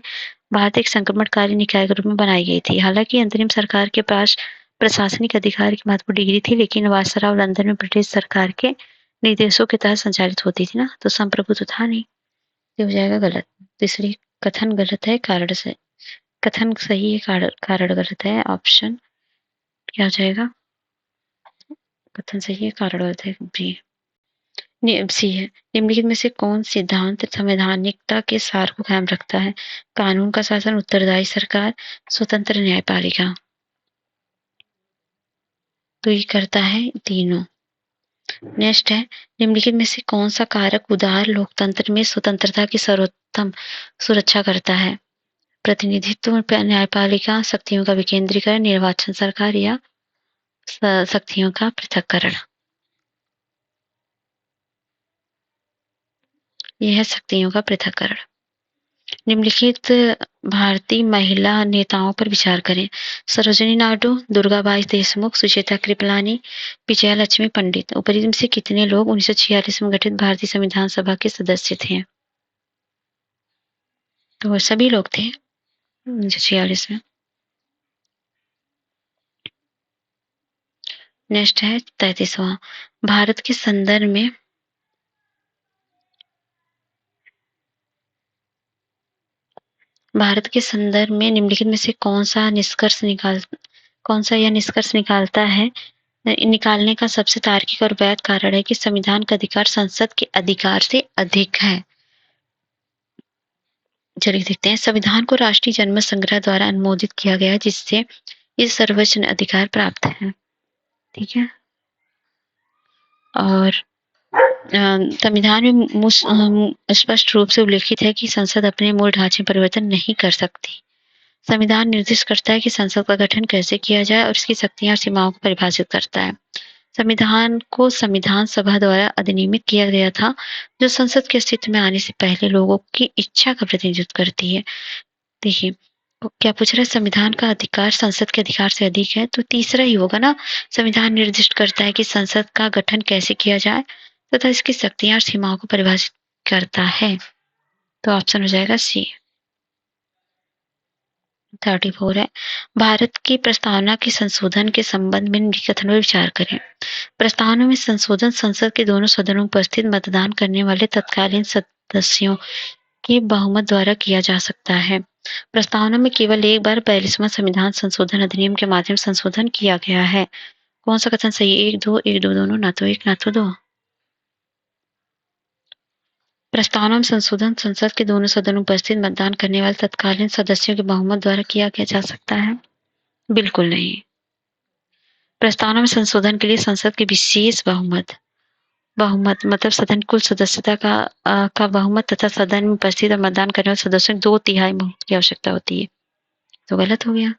भारत एक संक्रमणकारी निकाय के रूप में बनाई गई थी। हालांकि अंतरिम सरकार के पास प्रशासनिक अधिकार की महत्वपूर्ण डिग्री थी, लेकिन वायसराय लंदन में ब्रिटिश सरकार के निर्देशों के तहत संचालित होती थी ना, तो संप्रभु तो था नहीं। ये हो जाएगा गलत। तीसरी कथन गलत है, कारण से कथन सही है, कारण गलत है। ऑप्शन क्या हो जाएगा? कथन सही है, कारण गलत है। बी सी है। निम्नलिखित में से कौन सिद्धांत संवैधानिकता के सार को कायम रखता है? कानून का शासन, उत्तरदायी सरकार, स्वतंत्र न्यायपालिका। तो ये करता है तीनों। नेक्स्ट है, निम्नलिखित में से कौन सा कारक उदार लोकतंत्र में स्वतंत्रता की सर्वोत्तम सुरक्षा करता है? प्रतिनिधित्व, न्यायपालिका, शक्तियों का विकेंद्रीकरण, निर्वाचन सरकार या शक्तियों का पृथक्करण। यह है शक्तियों का पृथक्करण। निम्नलिखित भारतीय महिला नेताओं पर विचार करें। सरोजिनी नायडू, दुर्गाबाई देशमुख, सुचेता कृपलानी, विजया लक्ष्मी पंडित। ऊपरी से कितने लोग 1946 में गठित भारतीय संविधान सभा के सदस्य थे? तो सभी लोग थे 1946 में। नेक्स्ट है 33वां, भारत के संदर्भ में निम्नलिखित में से कौन सा यह निष्कर्ष निकालता है, निकालने का सबसे तार्किक और वैध कारण है कि संविधान का अधिकार संसद के अधिकार से अधिक है? चलिए देखते हैं। संविधान को राष्ट्रीय जनमत संग्रह द्वारा अनुमोदित किया गया, जिससे इस सर्वोच्च अधिकार प्राप्त है। ठीक है। और संविधान में स्पष्ट रूप से उल्लेखित है कि संसद अपने मूल ढांचे में परिवर्तन नहीं कर सकती। संविधान निर्दिष्ट करता है कि संसद का गठन कैसे किया जाए और इसकी शक्तियां और सीमाओं को परिभाषित करता है। संविधान को संविधान सभा द्वारा अधिनियमित किया गया था, जो संसद के अस्तित्व में आने से पहले लोगों की इच्छा का प्रतिनिधित्व करती है। देखिए, क्या पूछ रहा है? संविधान का अधिकार संसद के अधिकार से अधिक है, तो तीसरा ही होगा ना। संविधान निर्दिष्ट करता है कि संसद का गठन कैसे किया जाए तथा इसकी शक्तियां और सीमाओं को परिभाषित करता है। तो ऑप्शन हो जाएगा सी। 34 है, भारत की प्रस्तावना के संशोधन के संबंध में निम्नलिखित कथनों पर विचार करें। प्रस्तावना में संशोधन संसद के दोनों सदनों में उपस्थित मतदान करने वाले तत्कालीन सदस्यों के बहुमत द्वारा किया जा सकता है। प्रस्तावना में केवल एक बार 42वां संविधान संशोधन अधिनियम के माध्यम से संशोधन किया गया है। कौन सा कथन सही है? 1 2 दोनों, ना तो 1 ना तो 2। प्रस्तावना में संशोधन संसद के दोनों सदनों में उपस्थित मतदान करने वाले तत्कालीन सदस्यों के बहुमत द्वारा किया जा सकता है? बिल्कुल नहीं। प्रस्तावना में संशोधन के लिए संसद के विशेष बहुमत मतलब सदन कुल सदस्यता का बहुमत तथा सदन में उपस्थित और मतदान करने वाले सदस्यों की 2/3 बहुमत की आवश्यकता होती है। तो गलत हो गया।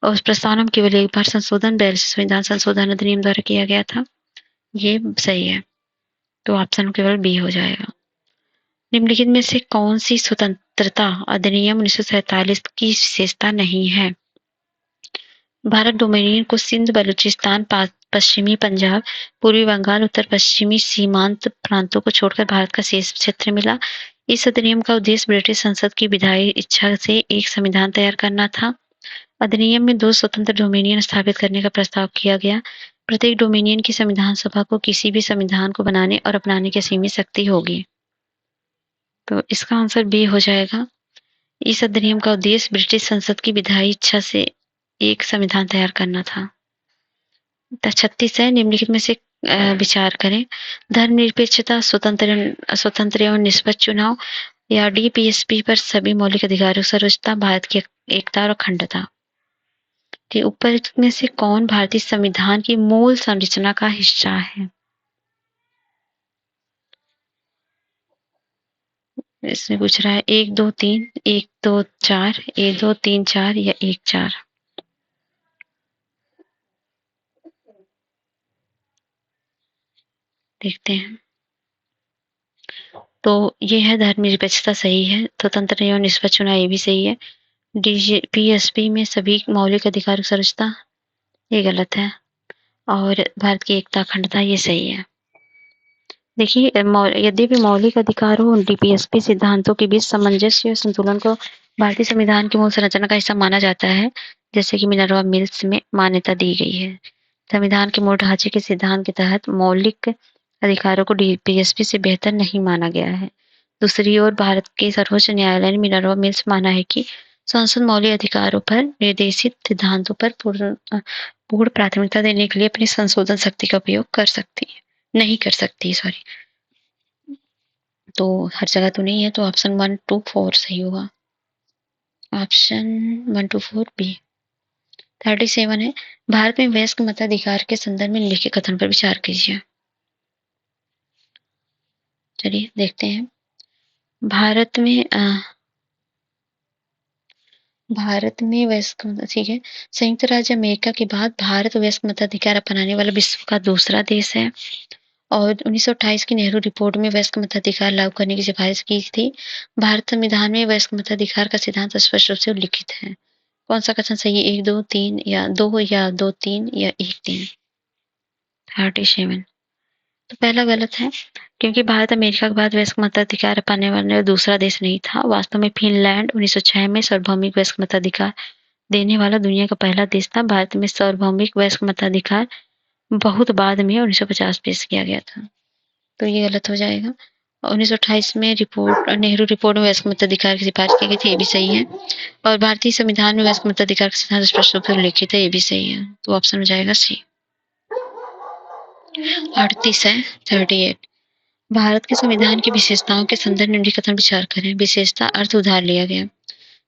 और उस प्रस्तावना में केवल एक बार संशोधन 42 संविधान संशोधन अधिनियम द्वारा किया गया था। ये सही है। तो ऑप्शन केवल बी हो जाएगा। निम्नलिखित में से कौन सी स्वतंत्रता अधिनियम 1947 की विशेषता नहीं है? भारत डोमिनियन को सिंध, बलूचिस्तान, पश्चिमी पंजाब, पूर्वी बंगाल, उत्तर-पश्चिमी सीमांत प्रांतों को छोड़कर भारत का शेष क्षेत्र मिला। इस अधिनियम का उद्देश्य ब्रिटिश संसद की विधायी इच्छा से एक संविधान तैयार करना था। अधिनियम में 2 स्वतंत्र डोमिनियन स्थापित करने का प्रस्ताव किया गया। प्रत्येक डोमिनियन की संविधान सभा को किसी भी संविधान को बनाने और अपनाने की सीमित शक्ति होगी। तो इसका आंसर बी हो जाएगा। इस अधिनियम का उद्देश्य ब्रिटिश संसद की विधायी इच्छा से एक संविधान तैयार करना था। 36 है, निम्नलिखित में से विचार करें। धर्मनिरपेक्षता, स्वतंत्र एवं निष्पक्ष चुनाव या डीपीएसपी पर सभी मौलिक अधिकारों की सर्वोच्चता, भारत की एकता और अखंडता। कि ऊपर में से कौन भारतीय संविधान की मूल संरचना का हिस्सा है? इसमें पूछ रहा है 1 2 3, 1 2 4, 1 2 3 4 या 1 4। देखते हैं। तो ये है धर्मनिरपेक्षता सही है, स्वतंत्र एवं निष्पक्ष चुनाव ये भी सही है, डीपीएसपी में सभी मौलिक अधिकारों की सर्वोच्चता ये गलत है, और भारत की एकता अखंडता ये सही है। देखिए यद्यपि मौलिक अधिकारों और डीपीएसपी सिद्धांतों के बीच सामंजस्य संतुलन को भारतीय संविधान की मूल संरचना का हिस्सा माना जाता है, जैसे कि मिनर्वा मिल्स में मान्यता दी गई है। संविधान के मूल ढांचे के सिद्धांत के तहत मौलिक अधिकारों को डीपीएसपी से बेहतर नहीं माना गया है। दूसरी ओर भारत के सर्वोच्च न्यायालय ने मिनर्वा मिल्स माना है कि संसद मौलिक अधिकारों पर निर्देशित सिद्धांतों पर पूर्ण प्राथमिकता देने के लिए अपनी संशोधन शक्ति का उपयोग कर सकती है, नहीं कर सकती, सॉरी। तो हर जगह तो नहीं है, तो ऑप्शन 1 2 4 सही होगा। Option 1 2 4 B. 37 है, भारत में वयस्क मताधिकार के संदर्भ में लिखे कथन पर विचार कीजिए। चलिए देखते हैं। भारत में वयस्क, ठीक है, संयुक्त राज्य अमेरिका के बाद भारत वयस्क मताधिकार अपनाने वाला विश्व का दूसरा देश है, और 1928 की नेहरू रिपोर्ट में वयस्क मताधिकार लागू करने की सिफारिश की थी। भारत संविधान में वयस्क मताधिकार का सिद्धांत स्पष्ट रूप से उल्लिखित है। कौन सा कथन सही है? 1 2 3 या 2 या 2 3 या 1 3। 37 तो पहला गलत है, क्योंकि भारत अमेरिका के बाद वयस्क मताधिकार पाने वाला दूसरा देश नहीं था। वास्तव में फिनलैंड 1906 में सार्वभौमिक वयस्क मताधिकार देने वाला दुनिया का पहला देश था। भारत में सार्वभौमिक वयस्क मताधिकार बहुत बाद में 1950 पेश किया गया था, तो ये गलत हो जाएगा। 1928 में नेहरू रिपोर्ट में वयस्क मताधिकार की सिफारिश की गई थी, ये भी सही है। और भारतीय संविधान में वयस्क मताधिकार का सिद्धांत स्पष्ट रूप से उल्लिखित है, ये भी सही है। तो ऑप्शन हो जाएगा सी। 38 है, 38। भारत के संविधान की विशेषताओं के संदर्भ में कथन विचार करें। विशेषता अर्थ उधार लिया गया।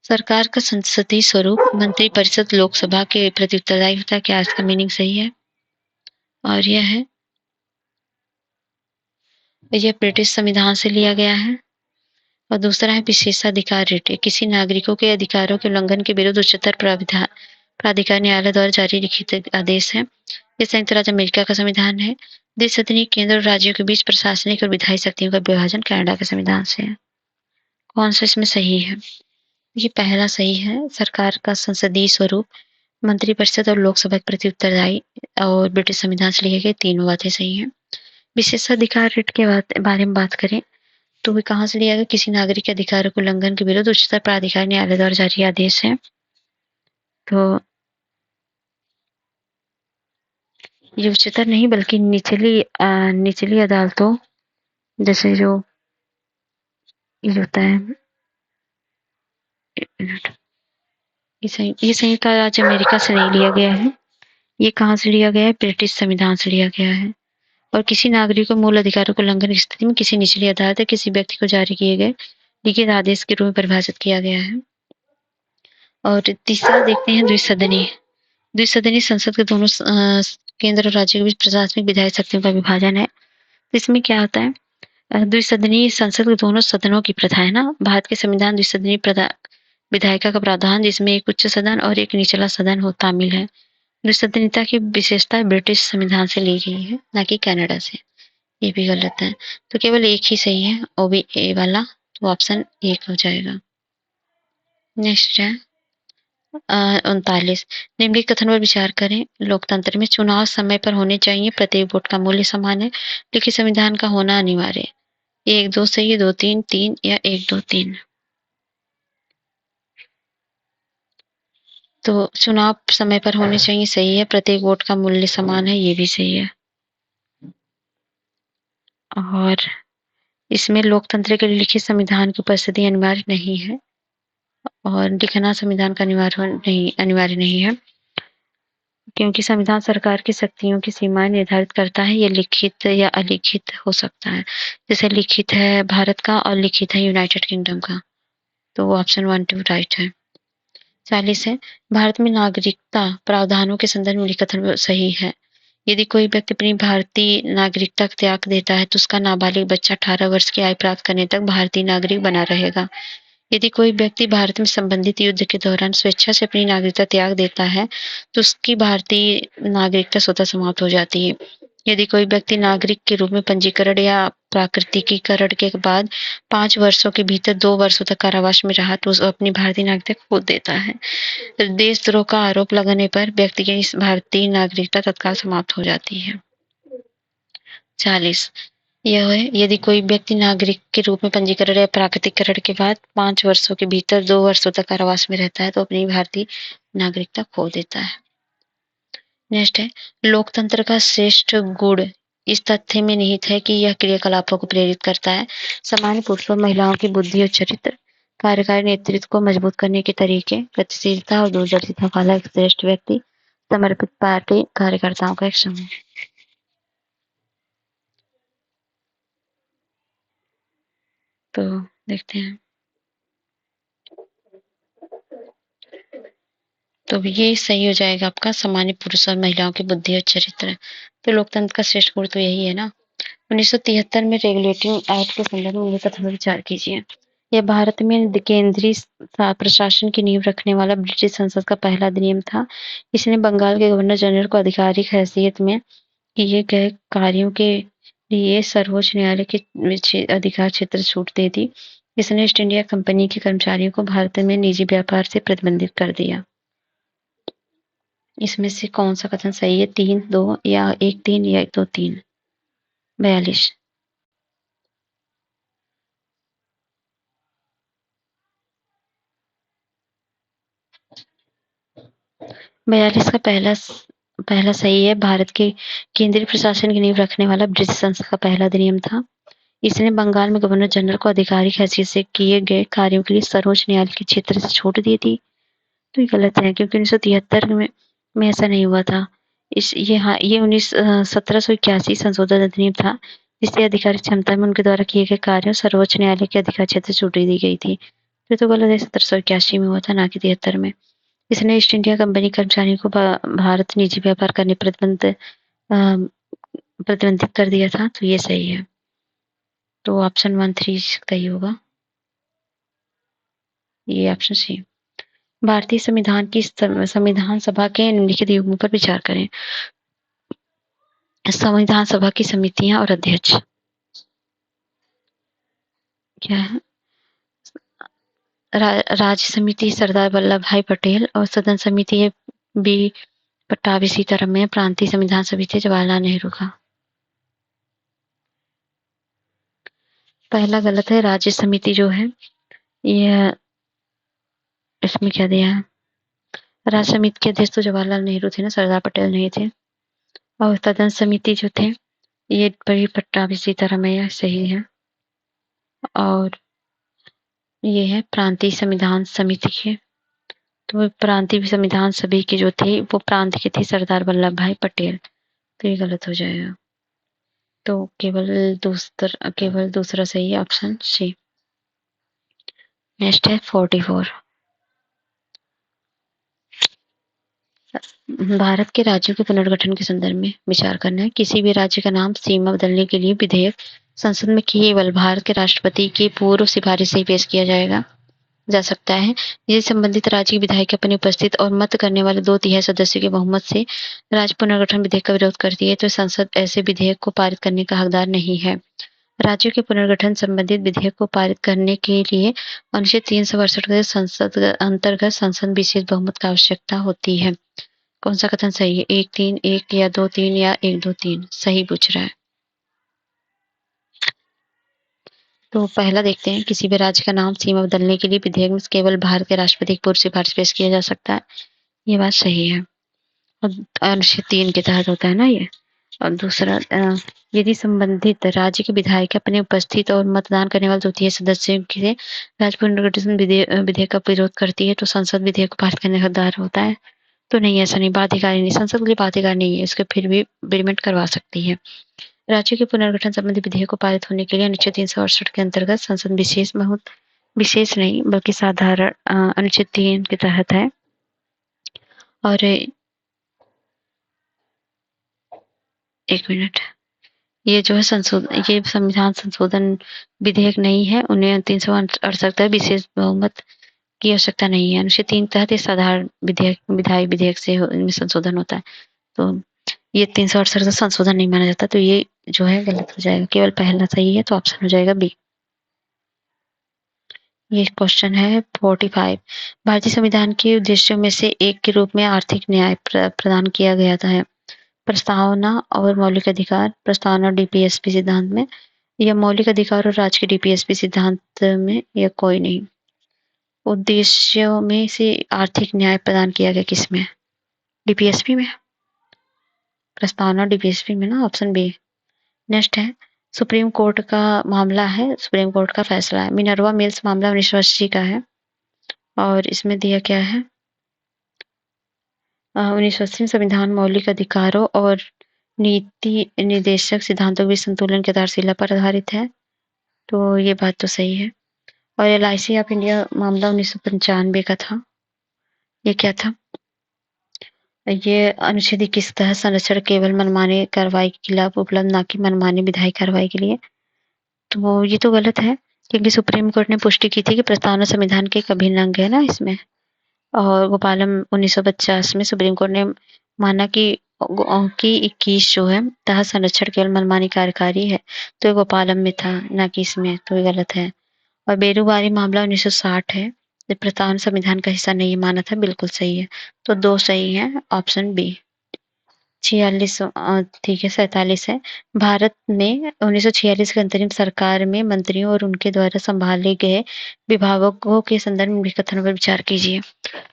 सरकार का संसदीय स्वरूप, मंत्रिपरिषद लोकसभा के प्रति उत्तरदायी होता है। क्या इसका मीनिंग सही है? और यह है, यह ब्रिटिश संविधान से लिया गया है। और दूसरा है विशेषाधिकार रीट, किसी नागरिकों के अधिकारों के उल्लंघन के विरुद्ध उच्चतर प्राधिकार न्यायालय द्वारा जारी लिखित आदेश है। यह संयुक्त राज्य अमेरिका का संविधान है। द्विसदनीय केंद्र और राज्यों के बीच प्रशासनिक और विधायी शक्तियों का विभाजन कनाडा के संविधान से है। कौन सा इसमें सही है? ये पहला सही है, सरकार का संसदीय स्वरूप, मंत्रिपरिषद और लोकसभा के प्रति उत्तरदायी, और ब्रिटिश संविधान से लिखे गए, तीनों बातें सही हैं। विशेषाधिकार रीट के बारे में बात करें तो वे कहाँ से लिया गया? किसी नागरिक के अधिकारों के उल्लंघन के विरुद्ध उच्चतर प्राधिकार न्यायालय द्वारा जारी आदेश है। तो ये उच्चतर नहीं बल्कि निचली अदालतों, जैसे जो ये होता है, ये संयुक्त राज्य अमेरिका से नहीं लिया गया है। ये कहाँ से लिया गया है? ब्रिटिश संविधान से लिया गया है। और किसी नागरिक को मूल अधिकारों को उल्लंघन की स्थिति में किसी निचली अदालत या किसी व्यक्ति को जारी किए गए लिखित आदेश के रूप में परिभाषित किया गया है। और तीसरा देखते हैं, द्विसदनीय संसद के दोनों केंद्र और राज्यों के बीच प्रशासनिक विधायी शक्तियों का विभाजन है। तो इसमें क्या होता है? द्विसदनीय संसद के दोनों सदनों की प्रथा है ना। भारत के संविधान द्विसदनीय विधायिका का प्रावधान, जिसमें एक उच्च सदन और एक निचला सदन हो शामिल है। द्विसदनीयता की विशेषता ब्रिटिश संविधान से ली गई है, ना कि कनाडा से। ये भी गलत है, तो केवल एक ही सही है, वो भी ए वाला। तो ऑप्शन 1 हो जाएगा। नेक्स्ट है 39 निम्नलिखित कथन पर विचार करें। लोकतंत्र में चुनाव समय पर होने चाहिए, प्रत्येक वोट का मूल्य समान है, लेकिन संविधान का होना अनिवार्य है। ये 1-2 सही है, 2-3, 3 या 1-2-3। तो चुनाव समय पर होने चाहिए सही है, प्रत्येक वोट का मूल्य समान है, ये भी सही है। और इसमें लोकतंत्र के लिए लिखित संविधान की उपस्थिति अनिवार्य नहीं है और लिखना संविधान का अनिवार्य नहीं है, क्योंकि संविधान सरकार की शक्तियों की सीमाएं निर्धारित करता है। ये लिखित या अलिखित हो सकता है, जैसे लिखित है भारत का और लिखित है यूनाइटेड किंगडम का। तो ऑप्शन 1, 2 राइट है। 40 है, भारत में नागरिकता प्रावधानों के संदर्भ में कथन सही है। यदि कोई व्यक्ति अपनी भारतीय नागरिकता त्याग देता है तो उसका नाबालिग बच्चा 18 वर्ष की आयु प्राप्त करने तक भारतीय नागरिक बना रहेगा। यदि कोई व्यक्ति भारत में संबंधित युद्ध के दौरान स्वेच्छा से अपनी नागरिकता त्याग देता है तो उसकी भारतीय नागरिकता स्वतः समाप्त हो जाती है। यदि कोई व्यक्ति नागरिक के रूप में पंजीकरण या प्राकृतिकीकरण के बाद 5 वर्षों के भीतर 2 वर्षों तक कारावास में रहा तो अपनी भारतीय नागरिकता खो देता है। देशद्रोह का आरोप लगने पर व्यक्ति की इस भारतीय नागरिकता तत्काल समाप्त हो जाती है। 40 यह है, यदि कोई व्यक्ति नागरिक के रूप में पंजीकरण या प्राकृतिकरण के बाद 5 वर्षों के भीतर 2 वर्षों तक कारावास में रहता है तो अपनी भारतीय नागरिकता खो देता है। नेक्स्ट है, लोकतंत्र का श्रेष्ठ गुण इस तथ्य में निहित है कि यह क्रियाकलापों को प्रेरित करता है। सामान्य पुरुषों और महिलाओं की बुद्धि और चरित्र, कार्यकारी नेतृत्व को मजबूत करने के तरीके, गतिशीलता और दूरदर्शिता वाला एक श्रेष्ठ व्यक्ति, समर्पित पार्टी कार्यकर्ताओं का एक समूह। तो देखते हैं। तो ये सही हो जाएगा आपका, सामान्य पुरुष और महिलाओं की बुद्धि और चरित्र। तो लोकतंत्र का श्रेष्ठ गुण तो यही है ना। 1973 में रेगुलेटिंग एक्ट के संदर्भ में उनके कथन पर विचार कीजिए। यह भारत में केंद्रीय प्रशासन की नींव रखने वाला ब्रिटिश संसद का पहला अधिनियम था। इसने बंगाल के गवर्नर जनरल को आधिकारिक हैसियत में किए गए कार्यों के लिए सर्वोच्च न्यायालय के अधिकार क्षेत्र छूट दे दी। इसने ईस्ट इंडिया कंपनी के कर्मचारियों को भारत में निजी व्यापार से प्रतिबंधित कर दिया। इसमें से कौन सा कथन सही है? 3, 2 या 1, 3 या 2, 3? 42 42 का पहला सही है। भारत के केंद्रीय प्रशासन की नींव रखने वाला ब्रिटिश संसद का पहला अधिनियम था। इसने बंगाल में गवर्नर जनरल को आधिकारिक हैसियत से किए गए कार्यों के लिए सर्वोच्च न्यायालय के क्षेत्र से छूट दी थी। तो ये गलत है, क्योंकि 1973 में ऐसा नहीं हुआ था। ये 1781 संशोधन अधिनियम था, जिससे आधिकारिक क्षमता में उनके द्वारा किए गए कार्यों सर्वोच्च न्यायालय के अधिकार क्षेत्र से छूट दी गई थी। तो गलत है, 1781 में हुआ था, ना कि 73 में। इसने ईस्ट इंडिया कंपनी कर्मचारियों को भारत निजी व्यापार करने प्रतिबंधित कर दिया था। तो ये सही है। तो ऑप्शन 1, 3 सही होगा। ये ऑप्शन सी। भारतीय संविधान की संविधान सभा के निम्नलिखित युग्मों पर विचार करें। संविधान सभा की समितियां और अध्यक्ष क्या है? राज्य समिति सरदार वल्लभ भाई पटेल और सदन समिति है बी पट्टाभी सीतारमैया। प्रांतीय संविधान समिति जवाहरलाल नेहरू का। पहला गलत है। राज्य समिति जो है ये, इसमें क्या दिया है? राज्य समिति के अध्यक्ष तो जवाहरलाल नेहरू थे ना, सरदार पटेल नहीं थे। और सदन समिति जो थे ये बड़ी पट्टाभी सीतारमैया सही है। और ये है प्रांतीय संविधान समिति के, तो प्रांतीय संविधान सभी के जो थे वो प्रांत के थे, सरदार वल्लभ भाई पटेल। तो ये गलत हो जाएगा। तो केवल दूसरा सही है, ऑप्शन सी। नेक्स्ट है 44। भारत के राज्यों के पुनर्गठन के संदर्भ में विचार करना है। किसी भी राज्य का नाम सीमा बदलने के लिए विधेयक संसद में केवल भारत के राष्ट्रपति की पूर्व सिफारिश से ही पेश किया जा सकता है। यदि संबंधित राज्य की विधायिका अपनी उपस्थित और मत करने वाले 2/3 सदस्यों के बहुमत से राज्य पुनर्गठन विधेयक का विरोध करती है तो संसद ऐसे विधेयक को पारित करने का हकदार नहीं है। राज्यों के पुनर्गठन संबंधित विधेयक को पारित करने के लिए अनुच्छेद 368 के संसद अंतर्गत संसद विशेष बहुमत की आवश्यकता होती है। कौन सा कथन सही है? 1-3-1 या 2-3 या 1-2-3? सही पूछ रहा है। तो पहला देखते हैं, किसी भी राज्य का नाम सीमा बदलने के लिए विधेयक में केवल भारत के राष्ट्रपति की पूर्व सिफारिश पेश किया जा सकता है। ये बात सही है। और अनुच्छेद 3 के तहत होता है ना ये। और दूसरा, यदि संबंधित राज्य के विधायक अपने उपस्थित और मतदान करने वाले द्वितीय सदस्यों के राज्य पुनर्गठन विधेयक का विरोध करती है तो संसद विधेयक को पारित करने का हकदार होता है। तो नहीं, ऐसा नहीं, बाध्यकारी नहीं, संसद के लिए बाध्यकारी नहीं है, इसके फिर भी अमेंडमेंट करवा सकती है। राज्यों के पुनर्गठन संबंधी विधेयक को पारित होने के लिए अनुच्छेद 368 के अंतर्गत संसद विशेष नहीं बल्कि साधारण अनुच्छेद 3 के तहत है। और एक मिनट, ये जो है ये संविधान संशोधन विधेयक नहीं है, उन्हें 368 विशेष बहुमत की आवश्यकता नहीं है। अनुच्छेद 3 तहत ये साधारण विधायी विधेयक से इनमें संशोधन होता है। तो ये 368 का संशोधन नहीं माना जाता, तो ये जो है गलत हो जाएगा। केवल पहला सही है, तो ऑप्शन हो जाएगा बी। ये क्वेश्चन है 45। भारतीय संविधान के उद्देश्यों में से एक के रूप में आर्थिक न्याय प्रदान किया गया था। प्रस्तावना और मौलिक अधिकार, प्रस्तावना डीपीएसपी सिद्धांत में, या मौलिक अधिकार और राज्य के डीपीएसपी सिद्धांत में, या कोई नहीं। उद्देश्यों में से आर्थिक न्याय प्रदान किया गया किसमें? डीपीएसपी में। प्रस्तावना डीपीएसपी में ना, ऑप्शन बी। नेक्स्ट है, सुप्रीम कोर्ट का मामला है, सुप्रीम कोर्ट का फैसला है। मिनर्वा मिल्स मामला 1980 का है और इसमें दिया क्या है? 1980 संविधान मौलिक अधिकारों और नीति निर्देशक सिद्धांतों के बीच संतुलन की आधारशिला पर आधारित है, तो ये बात तो सही है। और एलआईसी ऑफ इंडिया मामला 1995 का था। ये क्या था? ये अनुच्छेद 21 तहत संरक्षण केवल मनमानी कार्रवाई के खिलाफ उपलब्ध, ना कि मनमानी विधायी कार्रवाई के लिए। तो ये तो गलत है, क्योंकि सुप्रीम कोर्ट ने पुष्टि की थी कि प्रस्तावना संविधान के एक अभिन्न अंग है ना इसमें। और गोपालम 1950 में सुप्रीम कोर्ट ने माना कि 21 जो है तहत संरक्षण केवल मनमानी कार्यकारी है, तो ये गोपालम में था, ना कि इसमें, तो ये गलत है। और बेरूबारी मामला 1960 है, ये प्रस्तावना संविधान का हिस्सा नहीं माना था, बिल्कुल सही है। तो 2 सही है, ऑप्शन बी। 46 ठीक है, 47 है। भारत में 1946 के अंतरिम सरकार में मंत्रियों और उनके द्वारा संभाले गए विभागों के संदर्भ में कथनों पर विचार कीजिए।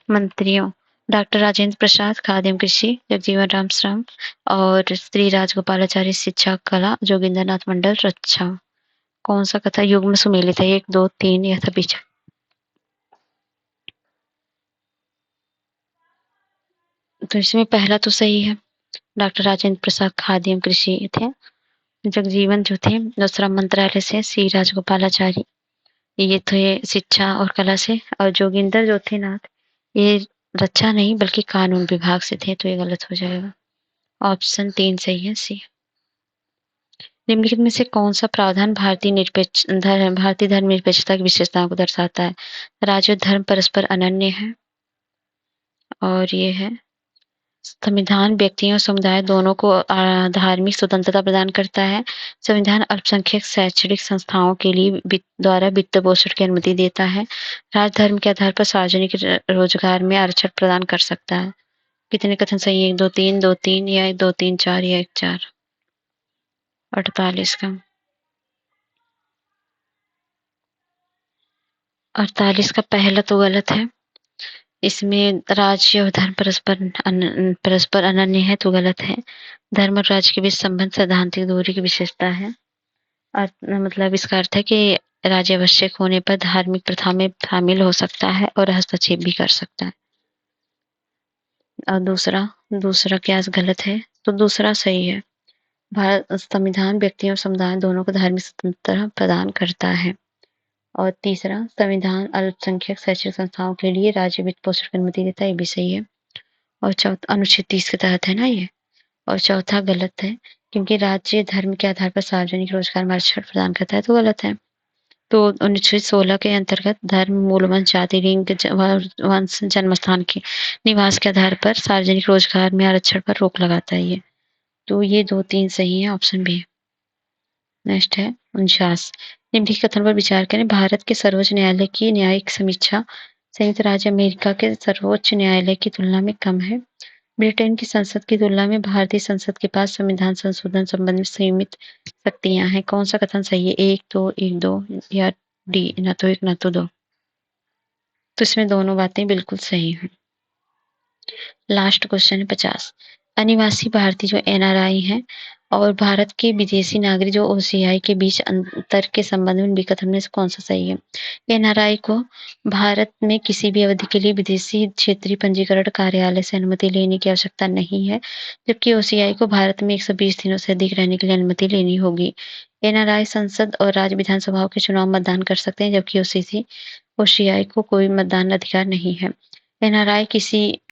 मंत्रियों: डॉक्टर राजेंद्र प्रसाद खाद्य एवं कृषि, जगजीवन राम श्रम, और श्री राजगोपालाचारी शिक्षा कला, जोगिंदर नाथ मंडल रक्षा। कौन सा कथा युग्म सुमेलित है? 1, 2, 3 या सभी? तो इसमें पहला तो सही है, डॉक्टर राजेंद्र प्रसाद खाद्य एवं कृषि थे। जगजीवन जो थे दूसरा मंत्रालय से, सी राजगोपालाचारी ये थे शिक्षा और कला से, और जोगिंदर जो थे नाथ ये रक्षा नहीं बल्कि कानून विभाग से थे, तो ये गलत हो जाएगा। ऑप्शन 3 सही है, सी। निम्नलिखित में से कौन सा प्रावधान भारतीय धर्मनिरपेक्षता की विशेषताओं को दर्शाता है? राज्य और धर्म परस्पर अनन्य है, और ये है संविधान व्यक्तियों और समुदाय दोनों को धार्मिक स्वतंत्रता प्रदान करता है। संविधान अल्पसंख्यक शैक्षणिक संस्थाओं के लिए द्वारा वित्त पोषण की अनुमति देता है। राज्य धर्म के आधार पर सार्वजनिक रोजगार में आरक्षण प्रदान कर सकता है। कितने कथन सही है? 1, 2, 3, 2, 3 या 2, 3, 4 या 1, 4? 48 का। 48 का पहला तो गलत है, इसमें राज्य और धर्म परस्पर अनन्य है, तो गलत है। धर्म और राज्य के बीच संबंध सैद्धांतिक दूरी की विशेषता है। मतलब इसका अर्थ है कि राज्य आवश्यक होने पर धार्मिक प्रथा में शामिल हो सकता है और हस्तक्षेप भी कर सकता है। और दूसरा क्या गलत है? तो दूसरा सही है। भारत संविधान व्यक्तियों और समुदाय दोनों को धार्मिक स्वतंत्रता प्रदान करता है। और तीसरा, संविधान अल्पसंख्यक शैक्षिक संस्थाओं के लिए राज्य वित्त पोषण की अनुमति देता है, ये भी सही है। और चौथा अनुच्छेद 30 के तहत है ना ये। और चौथा गलत है, क्योंकि राज्य धर्म के आधार पर सार्वजनिक रोजगार में आरक्षण प्रदान करता है, तो गलत है। तो 1916 के अंतर्गत धर्म, मूल वंश, जाति, लिंग, वंश, जन्मस्थान के निवास के आधार पर सार्वजनिक रोजगार में आरक्षण पर रोक लगाता है ये। तो ये 2, 3 सही है, ऑप्शन बी। नेक्स्ट है 49 निम्नलिखित कथन पर विचार करें। भारत के सर्वोच्च न्यायालय की न्यायिक समीक्षा संयुक्त राज्य अमेरिका के सर्वोच्च न्यायालय की तुलना में कम है। ब्रिटेन की संसद की तुलना में भारतीय संसद के पास संविधान संशोधन संबंधी सीमित शक्तियां हैं। कौन सा कथन सही है? 1-2 या डी ना तो 1 ना तो 2। तो इसमें दोनों बातें बिल्कुल सही हैं। लास्ट क्वेश्चन है 50 अनिवासी भारतीय जो एनआरआई हैं और भारत के विदेशी नागरिक जो ओसीआई के बीच अंतर के संबंध में कथन में से कौन सा सही है? एनआरआई को भारत में किसी भी अवधि के लिए विदेशी क्षेत्रीय पंजीकरण कार्यालय से अनुमति लेने की आवश्यकता नहीं है, जबकि ओसीआई को भारत में 120 दिनों से अधिक रहने के लिए अनुमति लेनी होगी। एनआरआई संसद और राज्य विधानसभाओं के चुनाव मतदान कर सकते हैं, जबकि ओसीआई को कोई मतदान अधिकार नहीं है। एनआरआई किसी